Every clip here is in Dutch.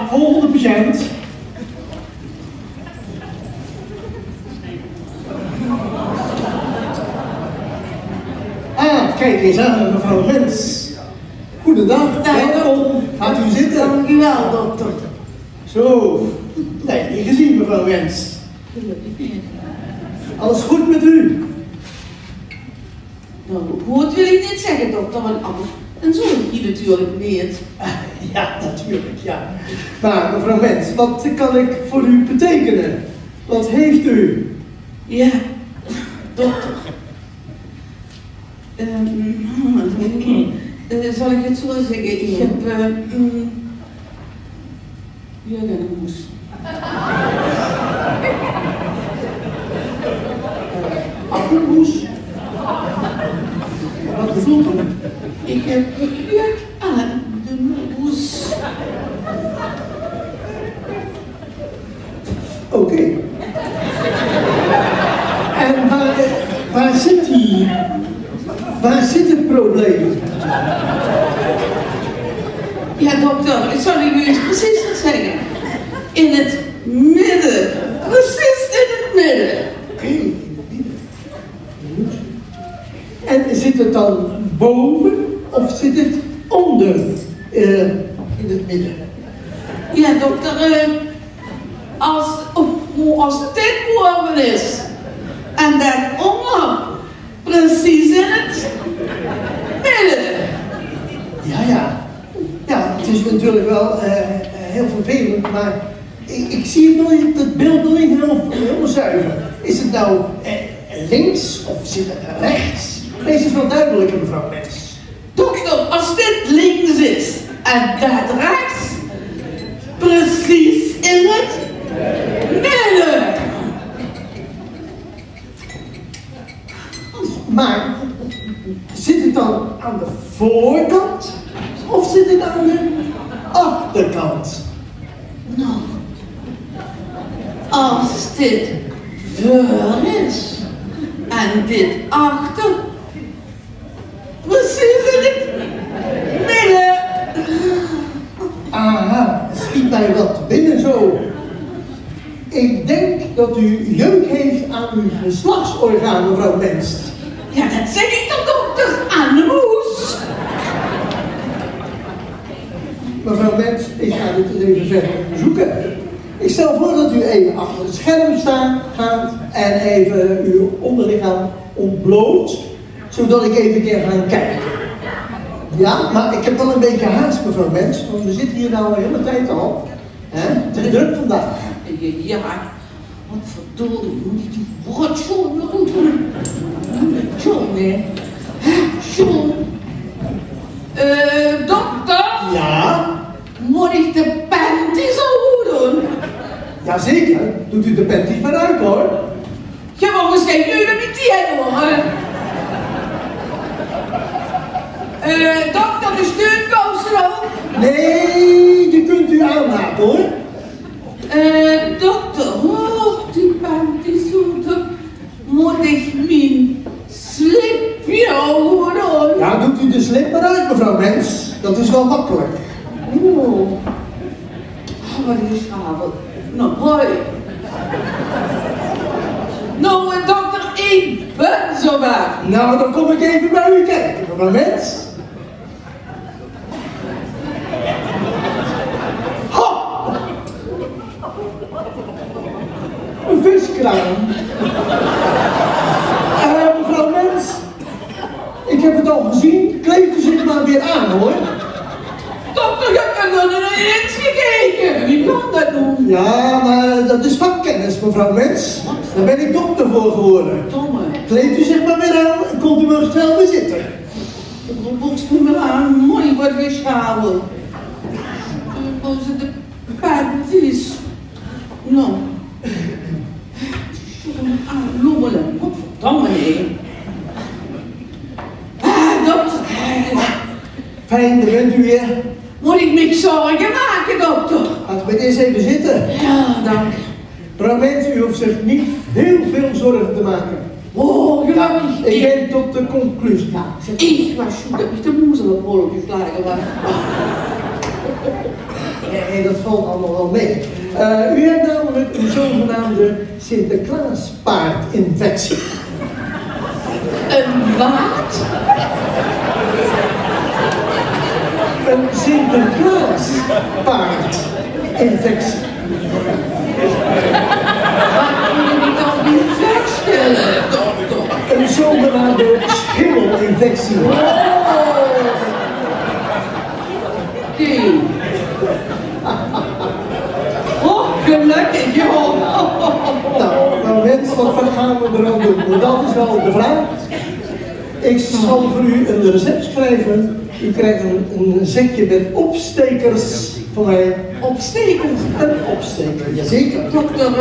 Volgende patiënt. Kijk eens aan, mevrouw Mens. Goedendag, welkom. Gaat u zitten. Dank u wel, dokter. Zo, nee, niet gezien, mevrouw Mens. Alles goed met u? Nou, goed wil ik niet zeggen, dokter, want anders en zo heb je natuurlijk niet. Ja, natuurlijk, ja. Maar mevrouw Mens, wat kan ik voor u betekenen? Wat heeft u? Ja, dokter. Zal ik het zo zeggen? Ik heb jurgenhoes. Appelmoes? Wat bedoelt u? Ik heb juk aan de moes. Oké. En waar zit die? Waar zit het probleem? Ja, dokter, ik zal u eens precies wat zeggen. In het midden. Precies in het midden. Oké, in het midden. Goed. En zit het dan boven of zit het onder in het midden? Ja, dokter, als dit boven is en daaronder precies in het midden. Ja. Ja, het is natuurlijk wel heel vervelend, maar ik zie het nooit, het beeld nog niet helemaal zuiver. Is het nou links of zit het rechts? Wees eens wel duidelijker, mevrouw Mens. Dokter, als dit links is en dat rechts, precies in het midden. Maar zit het dan aan de voorkant of zit het aan de achterkant? Nou, als dit voor is en dit achter, precies in het midden. Aha, schiet mij wat binnen zo. Ik denk dat u jeuk heeft aan uw geslachtsorgaan, mevrouw Mens. Ja, dat zeg ik toch, dokter, aan de moes. Mevrouw Mens, ik ga dit eens even verder onderzoeken. Ik stel voor dat u even achter het scherm gaat en even uw onderlichaam ontbloot, zodat ik even kan gaan kijken. Ja, maar ik heb wel een beetje haast, mevrouw Mens, want we zitten hier nou een hele tijd al. Het is druk vandaag. Ja, wat verdorie, moet ik die woordzoon nog doen? Jongen, John. Dokter? Ja? Moet ik de panties al doen? Jazeker, doet u de panties maar uit hoor. Ja, maar misschien nu met die hoor. Dokter, de steunkousel ook? Nee, die kunt u aanlaten hoor. Dokter, die panties zoeten. Moet ik mijn slipje houden? Ja, doet u de slip maar uit, mevrouw Mens. Dat is wel makkelijk. Oh, wat is avond. Nou, hoi. Nou, dokter, ik ben zo waar. Nou, dan kom ik even bij u kijken, mevrouw Mens. Ha! Een viskraan. Mevrouw Mens, ik heb het al gezien. Kleed u zich maar weer aan, hoor. Dokter, je hebt er nog eens gekeken. Wie kan dat doen? Ja, maar dat is vakkennis, mevrouw Mens. Daar ben ik dokter voor geworden. Domme. Kleed u zich maar weer aan en komt u maar snel weer zitten. Ik boekst me aan. Mooi wordt weer schalen. Hoe ze de panties. Nou. Aan lommelen. Wat verdomme nee. Dokter. Fijn, daar bent u weer. Moet ik me zorgen maken, dokter? Laten we eerst even zitten. Ja, dank. Mevrouw Mens, u hoeft zich niet heel veel zorgen te maken. Oh, gelukkig. Ik ben tot de conclusie. Ja, Ik was zo dat ik de moezel op rolletjes lagen was. Nee, dat valt allemaal wel mee. U hebt namelijk een zogenaamde Sinterklaaspaardinfectie. Een wat? Een Sinterklaaspaardinfectie. Wat moet ik dan niet voorstellen, dokter? Een zogenaamde schimmelinfectie. Die. Oh, gelukkig, joh. Nou mensen, wat gaan we er aan doen? Maar dat is wel de vraag. Ik zal voor u een recept schrijven. U krijgt een zakje met opstekers van mij. Opstekers? Een opsteker, jazeker. Dokter,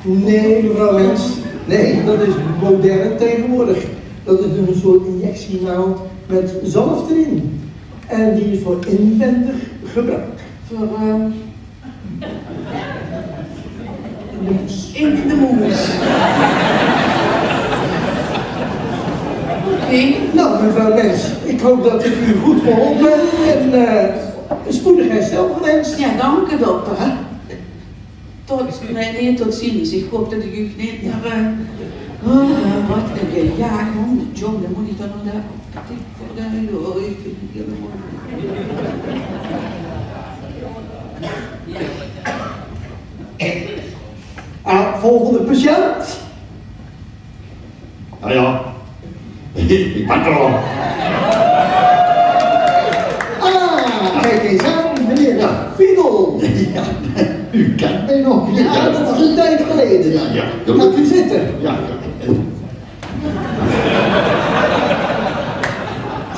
Nee, mevrouw Wens. Nee, dat is modern tegenwoordig. Dat is een soort injectienaald met zalf erin. En die is voor inwendig gebruik. voor, in de moes. Oké. Nou, mevrouw Wens, ik hoop dat ik u goed geholpen heb en een spoedig herstel gewenst. Ja, dank u, dokter. Nee, tot ziens. Ik hoop dat ik u niet naar... wat een gejaagd hond. John, dan moet ik dan nog daar... Voor de... Oh, ik vind het helemaal... Volgende patiënt. Ja. Ik ben er al. Kijk eens aan, meneer Fiedel. Ja, u kent mij nog. Ja, dat is een tijd geleden. Ja. Gaat u zitten. Ja.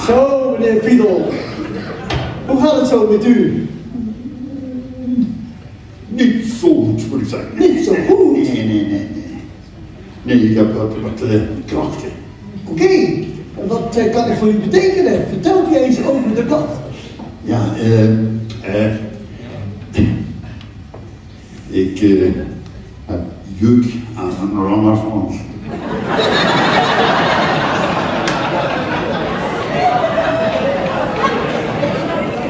Zo, meneer Fiedel. Hoe gaat het zo met u? Niet zo goed, moet ik zeggen. Niet zo goed? Nee. Nee, ik heb wat klachten. Oké, wat kan ik voor u betekenen? Vertelt u eens over de kat. Ja, ik heb jeuk aan een lange Frans.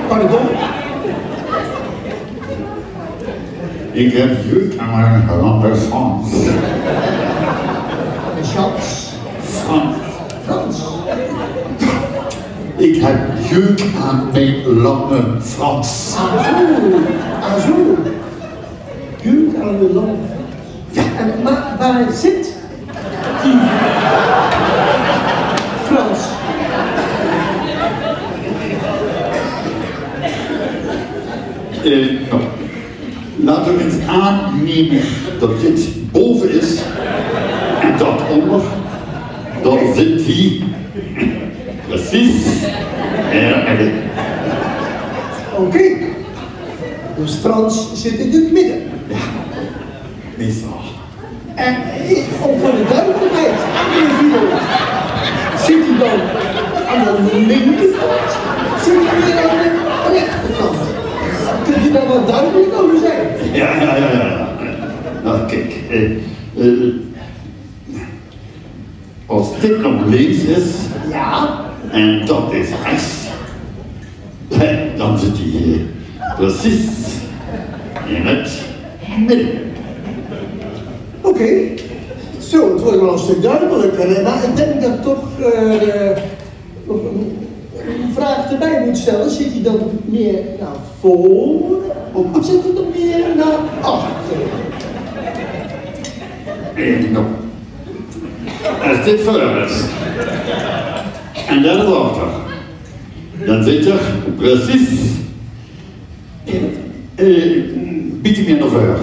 Pardon? Ik heb jeuk aan een lange Frans. Een chans. Frans. Ik heb jeuk aan mijn lange Frans. Zo. Jeuk aan de lange Frans. Ja, en waar zit die Frans? Nou, laten we eens aannemen dat dit boven is en dat onder, dan zit hij precies in het midden. Oké. Dus Frans zit in het midden. Ja, meestal. En om voor de duidelijkheid, meneer Fiedel, zit hij dan aan de linkerkant? Zit hij weer aan de rechterkant? Kunt u daar wat duidelijk over zijn? Ja. Nou, kijk. Als dit nog links is, Ja. en dat is rechts, dan zit hij hier precies in het midden. Oké. Zo, het wordt wel een stuk duidelijker. Maar ik denk dat ik toch nog een vraag erbij moet stellen. Zit hij dan meer naar voren? Of zit hij dan meer naar achter? Nou, als dit voor is en dat erachter, dan zit er precies biedt hij meer naar voren.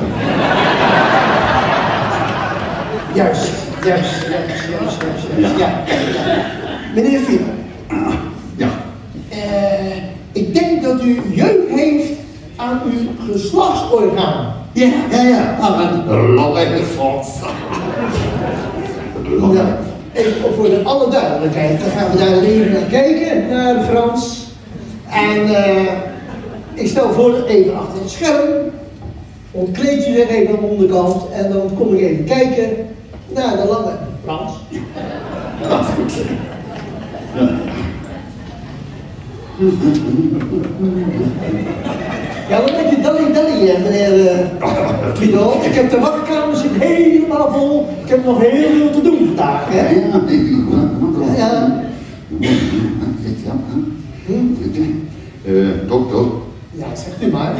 Juist. Ja. Ja. Meneer Fiedel. Ja. Ik denk dat u jeuk heeft aan uw geslachtsorgaan. Ja, aan een lange Frans. Ja, even voor de alle duidelijkheid, dan gaan we daar even naar kijken, naar de Frans. En ik stel voor, even achter het scherm, ontkleed u zich even aan de onderkant en dan kom ik even kijken naar de lange Frans. Dat is goed. Ja. Ja, wat denk je dally, meneer Friedel? Ik heb de wachtkamer zit helemaal vol. Ik heb nog heel veel te doen vandaag, hè? Ja. Dokter. Ja, zegt u maar.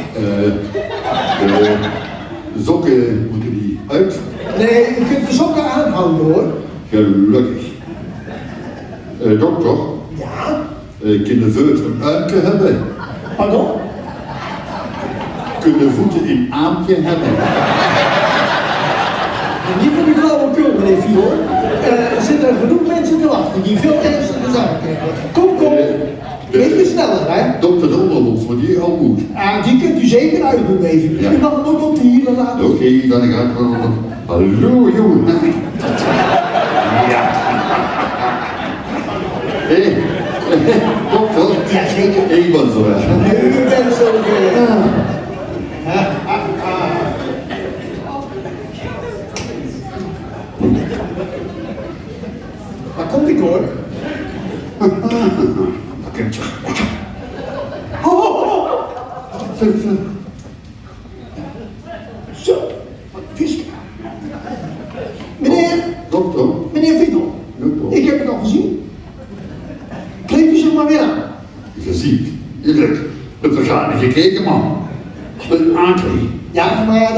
De sokken moeten die uit. Nee, u kunt de sokken aanhouden, hoor. Gelukkig. Dokter. Ja? Kunnen voeten een uimpje hebben? Pardon? Kunnen voeten een aampje hebben? Niet voor die flauwekul, meneer Friedel. Er zitten genoeg mensen te wachten die veel ernstige zaken hebben. Kom. Beetje sneller, hè? Dokter de onderloop, want die al moet. Die kunt u zeker uitdoen, even. Ja. U mag hem ook op de hielen laten. Oké, dan ga ik wel. Hallo, jongen. Ja. Hé, dokter. Ja, zeker. Ik ben zo weg. U bent zo ver. Waar komt ik, hoor? Kindje. Zo, vies. Dokter. Meneer Friedel, Dokter. ik heb het al gezien. Kleed u zich maar weer aan. Gezien. Eerlijk. Het gaat niet gekeken, man. Een aankleding. Ja, maar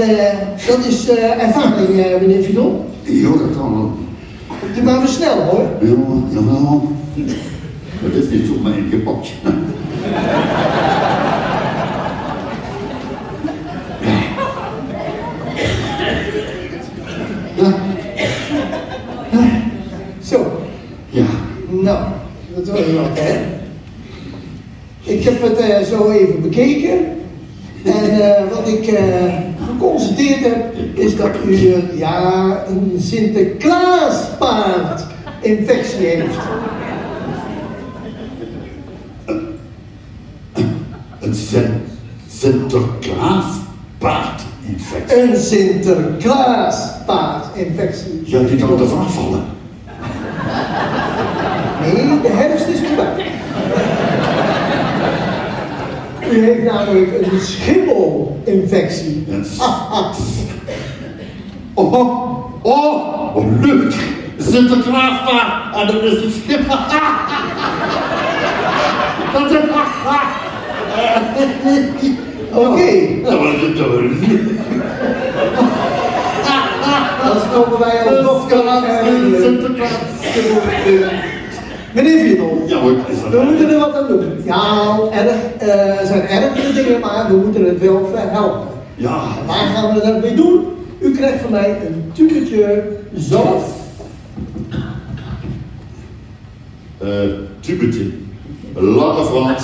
dat is ervaring, meneer Friedel. Jo, dat kan wel. Doe maar weer snel, hoor. Ja. Dat is niet zomaar ingepakt. Ja. Zo. Ja. Nou, dat was wat, hè. Ik heb het zo even bekeken. En wat ik geconstateerd heb, is dat u een Sinterklaaspaardinfectie heeft. Een Sinterklaaspaardinfectie. Een Sinterklaaspaardinfectie. Ja, die kan ervan afvallen. Nee, de herfst is voorbij. U heeft namelijk een schimmelinfectie. Oh, leuk! Sinterklaaspaard en dat is een schimmel. Dat is Oké, dat was het toch. dan komen wij al nog Sinterklaas. Meneer Friedel, Ja, wat is we dat? moeten er wat aan doen. Ja, er zijn ergere dingen, maar we moeten het wel verhelpen. Ja. Waar gaan we dat mee doen? U krijgt van mij een tubetje zalf. Tubetje. Lange Frans.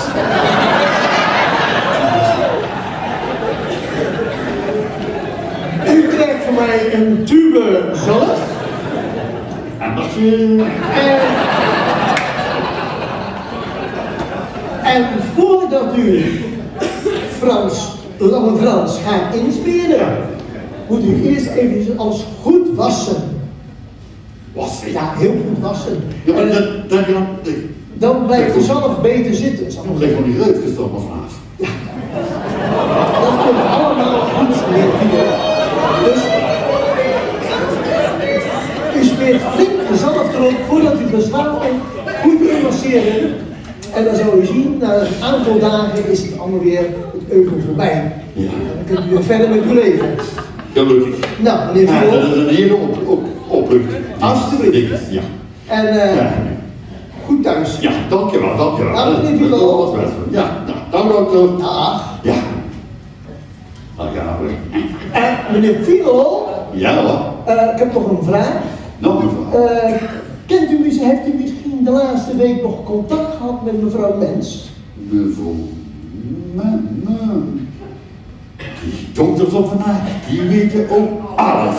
U krijgt van mij een tube zalf. En voordat u Lange Frans gaat insmeren, moet u eerst even alles goed wassen. Wassen? Ja, heel goed wassen. Ja, maar En dan dan blijft de zalf beter zitten. Zal ik maar zeg zeggen. van die reutjes toch maar vanaf. Dat komt allemaal goed, meneer Friedel. Dus u smeert flink de zalf erop voordat u de slaap goed inmasseren. En dan zal u zien, na een aantal dagen is het allemaal weer het euvel voorbij. Ja. Dan kunt u weer verder met uw leven. Gelukkig. Nou, meneer Ja, dat is Friedel. een hele opluchting. Alsjeblieft. Ja. En Ja. goed thuis. Ja, dankjewel, dankjewel. Dag, meneer Friedel. Dat was best wel. Ja, dag dokter. Dag. Ja. Dan gaan we. En meneer Friedel, Ja hoor. ik heb nog een vraag. Nog een vraag. Heeft u misschien de laatste week nog contact gehad met mevrouw Mens? Mevrouw. Die dokters van vandaag, die weten ook alles.